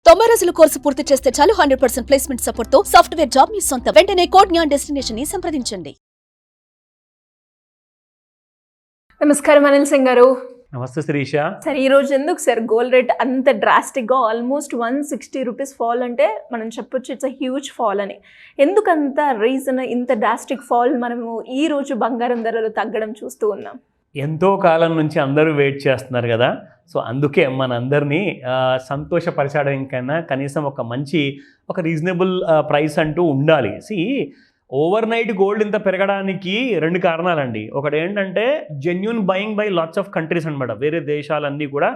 90 రోజుల కోర్సు పూర్తి చేస్తే చాలు 100% ప్లేస్మెంట్ సపోర్ట్ తో సాఫ్ట్వేర్ జాబ్ మీ సొంతం. వెంటనే కోడ్ జ్ఞాన్ డెస్టినేషన్ ని సంప్రదించండి. నమస్కారం అనిల్ సింగ్ గారు. నమస్తే శిరీష. సార్, ఈ రోజు ఎందుకు సార్ గోల్డ్ రేట్ అంత డ్రాస్టిక్గా ఆల్మోస్ట్ 160 రూపీస్ ఫాల్ అంటే మనం చెప్పొచ్చు ఇట్స్ అ హ్యూజ్ ఫాల్ అని. ఎందుకంత రీజన్ ఇంత డ్రాస్టిక్ ఫాల్ మనము ఈ రోజు బంగారం ధరలు తగ్గడం చూస్తూ ఉన్నాం? ఎంతో కాలం నుంచి అందరూ వెయిట్ చేస్తున్నారు కదా, సో అందుకే మనందరినీ సంతోషపరచడం కన్నా కనీసం ఒక రీజనబుల్ ప్రైస్ అంటూ ఉండాలి. ఓవర్ నైట్ గోల్డ్ ఇంత పెరగడానికి రెండు కారణాలండి. ఒకటి ఏంటంటే genuine buying by lots of countries అనమాట. వేరే దేశాలన్నీ కూడా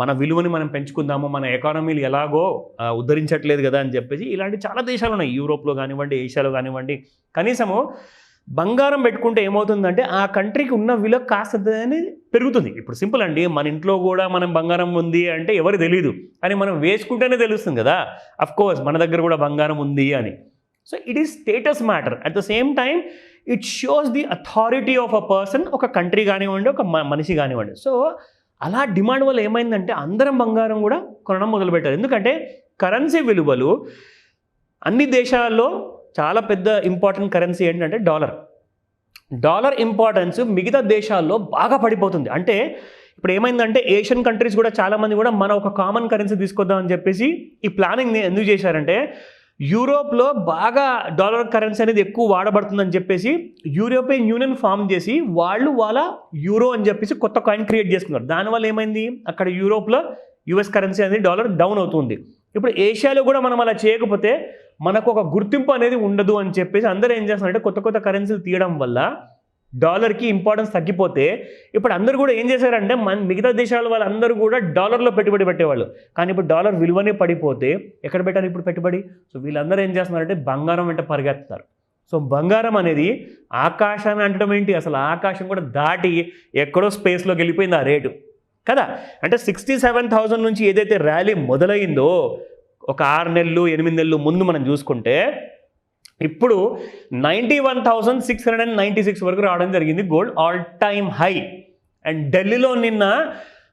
మన విలువని మనం పెంచుకుందాము, మన ఎకానమీలు ఎలాగో ఉద్ధరించట్లేదు కదా అని చెప్పేసి ఇలాంటి చాలా దేశాలు ఉన్నాయి. యూరోప్లో కానివ్వండి, ఏషియాలో కానివ్వండి. కనీసము బంగారం పెట్టుకుంటే ఏమవుతుందంటే ఆ కంట్రీకి ఉన్న విలువ కాస్త అనేది పెరుగుతుంది. ఇప్పుడు సింపుల్ అండి, మన ఇంట్లో కూడా మనం బంగారం ఉంది అంటే ఎవరు తెలియదు, అని మనం వేసుకుంటేనే తెలుస్తుంది కదా అఫ్కోర్స్ మన దగ్గర కూడా బంగారం ఉంది అని. So it is status matter. At the same time it shows the authority of a person, ఒక కంట్రీ కానివ్వండి, ఒక మనిషి కానివ్వండి. సో అలా డిమాండ్ వల్ల ఏమైందంటే అందరం బంగారం కూడా కొనడం మొదలుపెట్టారు. ఎందుకంటే కరెన్సీ విలువలు అన్ని దేశాల్లో చాలా పెద్ద ఇంపార్టెంట్ కరెన్సీ ఏంటంటే డాలర్ ఇంపార్టెన్స్ మిగతా దేశాల్లో బాగా పడిపోతుంది. అంటే ఇప్పుడు ఏమైందంటే ఏషియన్ కంట్రీస్ కూడా చాలామంది కూడా మన ఒక కామన్ కరెన్సీ తీసుకొద్దామని చెప్పేసి ఈ ప్లానింగ్ ఎందుకు చేశారంటే యూరోప్లో బాగా డాలర్ కరెన్సీ అనేది ఎక్కువ వాడబడుతుందని చెప్పేసి యూరోపియన్ యూనియన్ ఫామ్ చేసి వాళ్ళ యూరో అని చెప్పేసి కొత్త కాయిన్ క్రియేట్ చేసుకున్నారు. దానివల్ల ఏమైంది, అక్కడ యూరోప్లో యుఎస్ కరెన్సీ అనేది డాలర్ డౌన్ అవుతుంది. ఇప్పుడు ఏషియాలో కూడా మనం అలా చేయకపోతే మనకు ఒక గుర్తింపు అనేది ఉండదు అని చెప్పేసి అందరూ ఏం చేస్తున్నారంటే కొత్త కరెన్సీలు తీయడం వల్ల డాలర్కి ఇంపార్టెన్స్ తగ్గిపోతే ఇప్పుడు అందరూ కూడా ఏం చేశారంటే మిగతా దేశాల వాళ్ళందరూ కూడా డాలర్లో పెట్టుబడి పెట్టేవాళ్ళు. కానీ ఇప్పుడు డాలర్ విలువనే పడిపోతే ఎక్కడ పెట్టారు ఇప్పుడు పెట్టుబడి? సో వీళ్ళందరూ ఏం చేస్తున్నారంటే బంగారం వెంట పరిగెత్తుతారు. సో బంగారం అనేది ఆకాశాన్ని అంటడం ఏంటి, అసలు ఆకాశం కూడా దాటి ఎక్కడో స్పేస్లోకి వెళ్ళిపోయింది ఆ రేటు కదా. అంటే 67,000 నుంచి ఏదైతే ర్యాలీ మొదలైందో ఒక 6 నెలలు 8 నెలలు ముందు మనం చూసుకుంటే ఇప్పుడు 91,696 వరకు రావడం జరిగింది gold all time high. And ఢిల్లీలో నిన్న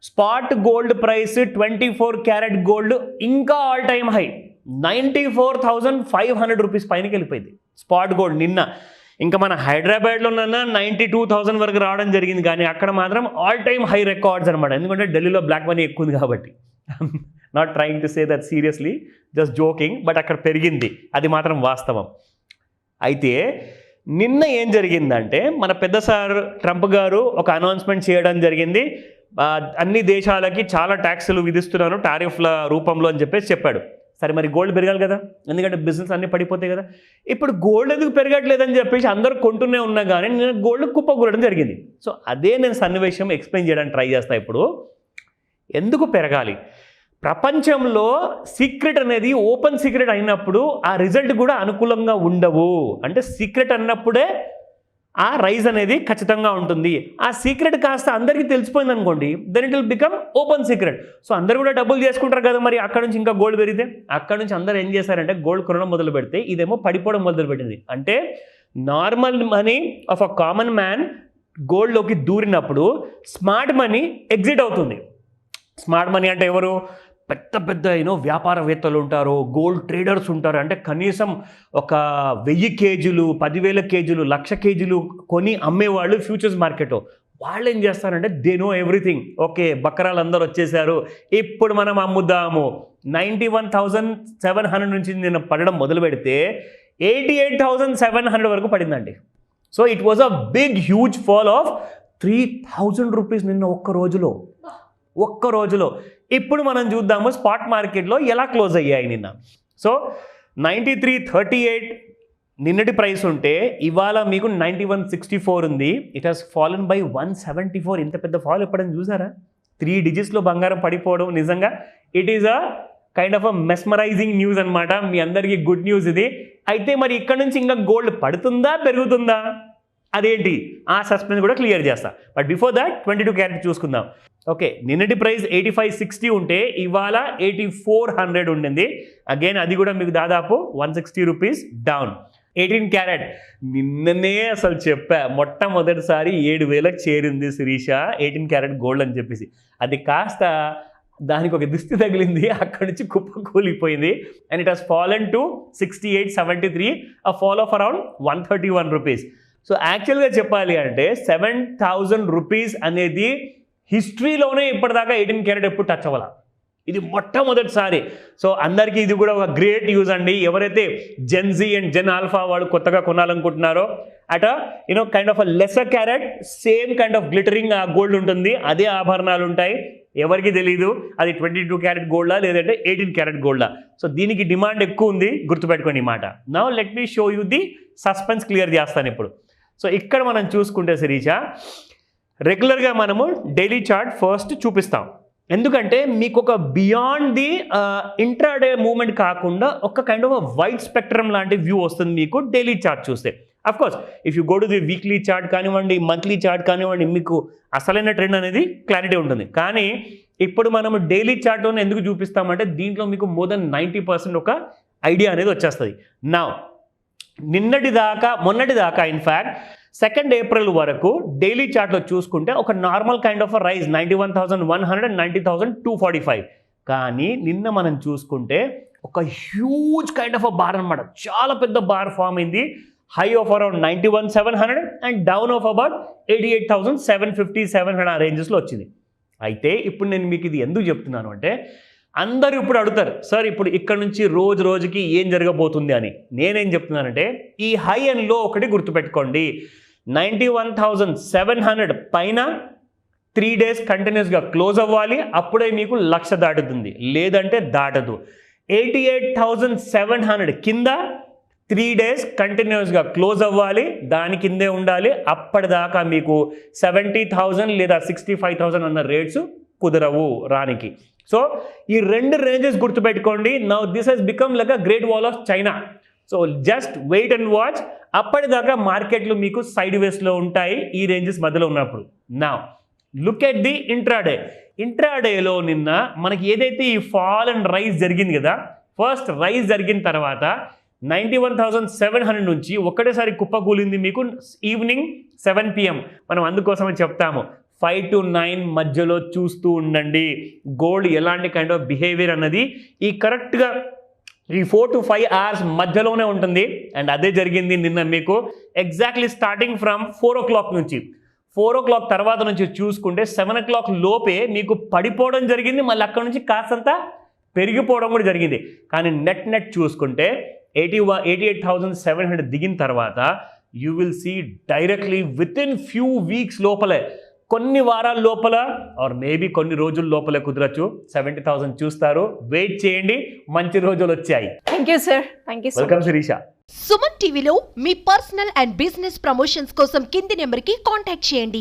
spot gold price 24 carat gold ఇంకా ఆల్ టైమ్ హై 94,500 రూపీస్ పైనకి వెళ్ళిపోయింది స్పాట్ గోల్డ్ నిన్న. ఇంకా మన హైదరాబాద్లో 92,000 వరకు రావడం జరిగింది. కానీ అక్కడ మాత్రం ఆల్ టైమ్ హై రికార్డ్స్ అనమాట. ఎందుకంటే ఢిల్లీలో బ్లాక్ మనీ ఎక్కువ ఉంది కాబట్టి. Not trying to say that seriously, just joking, but అక్కడ పెరిగింది, అది మాత్రం వాస్తవం. అయితే నిన్న ఏం జరిగిందంటే మన పెద్ద సార్ ట్రంప్ గారు ఒక అనౌన్స్మెంట్ చేయడం జరిగింది. అన్ని దేశాలకి చాలా ట్యాక్సులు విధిస్తున్నాను టారిఫ్ల రూపంలో అని చెప్పేసి చెప్పాడు. సరే, మరి గోల్డ్ పెరగాలి కదా, ఎందుకంటే బిజినెస్ అన్నీ పడిపోతాయి కదా. ఇప్పుడు గోల్డ్ ఎందుకు పెరగట్లేదని చెప్పేసి అందరూ కొంటూనే ఉన్నా కానీ నేను గోల్డ్ కుప్పకూడడం జరిగింది. సో అదే నేను సన్నివేశం ఎక్స్ప్లెయిన్ చేయడానికి ట్రై చేస్తాను. ఇప్పుడు ఎందుకు పెరగాలి? ప్రపంచంలో సీక్రెట్ అనేది ఓపెన్ సీక్రెట్ అయినప్పుడు ఆ రిజల్ట్ కూడా అనుకూలంగా ఉండవు. అంటే సీక్రెట్ అన్నప్పుడే ఆ రైజ్ అనేది ఖచ్చితంగా ఉంటుంది. ఆ సీక్రెట్ కాస్త అందరికీ తెలిసిపోయింది అనుకోండి, then it will become open secret. So అందరు కూడా డబ్బులు చేసుకుంటారు కదా, మరి అక్కడ నుంచి ఇంకా గోల్డ్ పెరిగితే అక్కడ నుంచి అందరూ ఏం చేశారంటే గోల్డ్ కొనడం మొదలు పెడితే ఇదేమో పడిపోవడం మొదలు పెట్టింది. అంటే normal money of a common man గోల్డ్లోకి దూరినప్పుడు స్మార్ట్ మనీ ఎగ్జిట్ అవుతుంది. స్మార్ట్ మనీ అంటే ఎవరు? పెద్ద వ్యాపారవేత్తలు ఉంటారు, గోల్డ్ ట్రేడర్స్ ఉంటారు. అంటే కనీసం ఒక 1000 కేజీలు 10,000 కేజీలు 1,00,000 కేజీలు కొని అమ్మేవాళ్ళు ఫ్యూచర్స్ మార్కెట్లో. వాళ్ళు ఏం చేస్తారంటే దే నో ఎవ్రీథింగ్. ఓకే, బకరాలు అందరూ వచ్చేసారు, ఇప్పుడు మనం అమ్ముదాము. 91,700 నుంచి నేను పడడం మొదలు పెడితే 88,700 వరకు పడిందండి. So it was a big huge fall of 3,000 rupees నిన్న ఒక్క రోజులో. ఇప్పుడు మనం చూద్దాము స్పాట్ మార్కెట్లో ఎలా క్లోజ్ అయ్యాయి నిన్న. సో 93.38 నిన్నటి ప్రైస్ ఉంటే ఇవాళ మీకు 91.64 ఉంది. It has fallen by 174. ఇంత పెద్ద ఫాల్ ఎప్పుడైనా చూసారా? 3 డిజిట్స్లో బంగారం పడిపోవడం నిజంగా it is a kind of a mesmerising news అనమాట. మీ అందరికీ గుడ్ న్యూస్ ఇది. అయితే మరి ఇక్కడ నుంచి ఇంకా గోల్డ్ పడుతుందా పెరుగుతుందా అదేంటి, ఆ సస్పెన్స్ కూడా క్లియర్ చేస్తా. బట్ బిఫోర్ దాట్ 22 క్యారెట్ చూసుకుందాం. ఓకే, నిన్నటి ప్రైస్ 85.60 ఉంటే ఇవాళ 8400 ఉండింది. అగైన్ అది కూడా మీకు దాదాపు 160 రూపీస్ డౌన్. 18 క్యారెట్ నిన్ననే అసలు చెప్పా, మొట్టమొదటిసారి 7,000కి చేరింది శిరీష 18 క్యారెట్ గోల్డ్ అని చెప్పేసి. అది కాస్త దానికి ఒక దిష్టి తగిలింది, అక్కడి నుంచి కుప్ప కూలిపోయింది. And it has fallen to 68.73, a fall of around 131 rupees. So యాక్చువల్గా చెప్పాలి అంటే 7,000 రూపీస్ అనేది హిస్టరీలోనే ఇప్పటిదాకా 18 క్యారెట్ ఎప్పుడు టచ్ అవ్వాల. ఇది మొట్టమొదటిసారి. సో అందరికీ ఇది కూడా ఒక గ్రేట్ యూజ్ అండి. ఎవరైతే జెన్ జీ అండ్ జెన్ ఆల్ఫా వాళ్ళు కొత్తగా కొనాలనుకుంటున్నారో అట kind of a lesser carrot, same kind of glittering gold ఉంటుంది, అదే ఆభరణాలు ఉంటాయి. ఎవరికి తెలియదు అది 22 క్యారెట్ గోల్డా లేదంటే 18 క్యారెట్ గోల్డా. సో దీనికి డిమాండ్ ఎక్కువ ఉంది, గుర్తుపెట్టుకోండి ఈ మాట. Now let me show you the suspense clear చేస్తాను ఇప్పుడు. సో ఇక్కడ మనం చూసుకుంటే శిరీష, రెగ్యులర్గా మనము డైలీ చార్ట్ ఫస్ట్ చూపిస్తాం. ఎందుకంటే మీకు ఒక బియాండ్ ది ఇంట్రాడే మూవ్మెంట్ కాకుండా ఒక కైండ్ ఆఫ్ వైడ్ స్పెక్ట్రమ్ లాంటి వ్యూ వస్తుంది మీకు డైలీ చార్ట్ చూస్తే. Of course if you go to the weekly chart కానివ్వండి, మంత్లీ చార్ట్ కానివ్వండి, మీకు అసలైన ట్రెండ్ అనేది క్లారిటీ ఉంటుంది. కానీ ఇప్పుడు మనం డైలీ చార్ట్లోనే ఎందుకు చూపిస్తామంటే దీంట్లో మీకు మోర్ దెన్ 90% ఒక ఐడియా అనేది వచ్చేస్తుంది. నా మొన్నటి దాకా ఇన్ఫ్యాక్ట్ 2 ఏప్రిల్ వరకు డైలీ చార్ట్లో చూసుకుంటే ఒక నార్మల్ కైండ్ ఆఫ్ రైజ్ 91,100 90,245. కానీ నిన్న మనం చూసుకుంటే ఒక huge kind of a bar అనమాట, చాలా పెద్ద బార్ ఫామ్ అయింది. High of around 91,700 and down of about 88,750 700 ఆ రేంజెస్లో వచ్చింది. అయితే ఇప్పుడు నేను మీకు ఇది ఎందుకు చెప్తున్నాను అంటే అందరూ ఇప్పుడు అడుగుతారు, సార్ ఇప్పుడు ఇక్కడ నుంచి రోజుకి ఏం జరగబోతుంది అని. నేనేం చెప్తున్నానంటే ఈ హై అండ్ లో ఒకటి గుర్తుపెట్టుకోండి. 91,700 పైన 3 days కంటిన్యూస్గా క్లోజ్ అవ్వాలి, అప్పుడే మీకు 1,00,000 దాటుతుంది, లేదంటే దాటదు. 88,700 కింద 3 days కంటిన్యూస్గా క్లోజ్ అవ్వాలి, దాని కిందే ఉండాలి. అప్పటిదాకా మీకు 70,000 లేదా 65,000 అన్న రేట్స్ కుదరవు రానికి. సో ఈ 2 రేంజెస్ గుర్తుపెట్టుకోండి. Now this has become like a Great Wall of China. So just wait and watch. అప్పటిదాకా మార్కెట్లు మీకు సైడ్ వేస్లో ఉంటాయి ఈ రేంజెస్ మధ్యలో ఉన్నప్పుడు. నా లుక్ ఎట్ ది ఇంట్రాడేలో నిన్న మనకి ఏదైతే ఈ ఫాల్ అండ్ రైజ్ జరిగింది కదా, ఫస్ట్ రైజ్ జరిగిన తర్వాత 91,700 నుంచి ఒకటేసారి కుప్పకూలింది మీకు ఈవినింగ్ 7 PM. మనం అందుకోసమే చెప్తాము 5 to 9 మధ్యలో చూస్తూ ఉండండి గోల్డ్ ఎలాంటి కైండ్ ఆఫ్ బిహేవియర్ అన్నది ఈ కరెక్ట్గా ఈ 4 to 5 hours మధ్యలోనే ఉంటుంది. అండ్ అదే జరిగింది నిన్న మీకు ఎగ్జాక్ట్లీ స్టార్టింగ్ ఫ్రమ్ 4 o'clock నుంచి. 4 o'clock తర్వాత నుంచి చూసుకుంటే 7 o'clock లోపే మీకు పడిపోవడం జరిగింది, మళ్ళీ అక్కడ నుంచి కాస్తంత పెరిగిపోవడం కూడా జరిగింది. కానీ నెట్ చూసుకుంటే 88,700 దిగిన తర్వాత you will see directly within few weeks లోపలే, కొన్ని వారాల లోపల ఆర్ మేబీ కొన్ని రోజుల లోపలే కుదరచ్చు 70,000 చూస్తారు. వెయిట్ చేయండి, మంచి రోజులు వచ్చాయి. Thank you sir. Thank you. Welcome Shirisha. Suman టీవీలో మీ పర్సనల్ అండ్ బిజినెస్ ప్రమోషన్స్ కోసం కింది నెంబర్కి కాంటాక్ట్ చేయండి.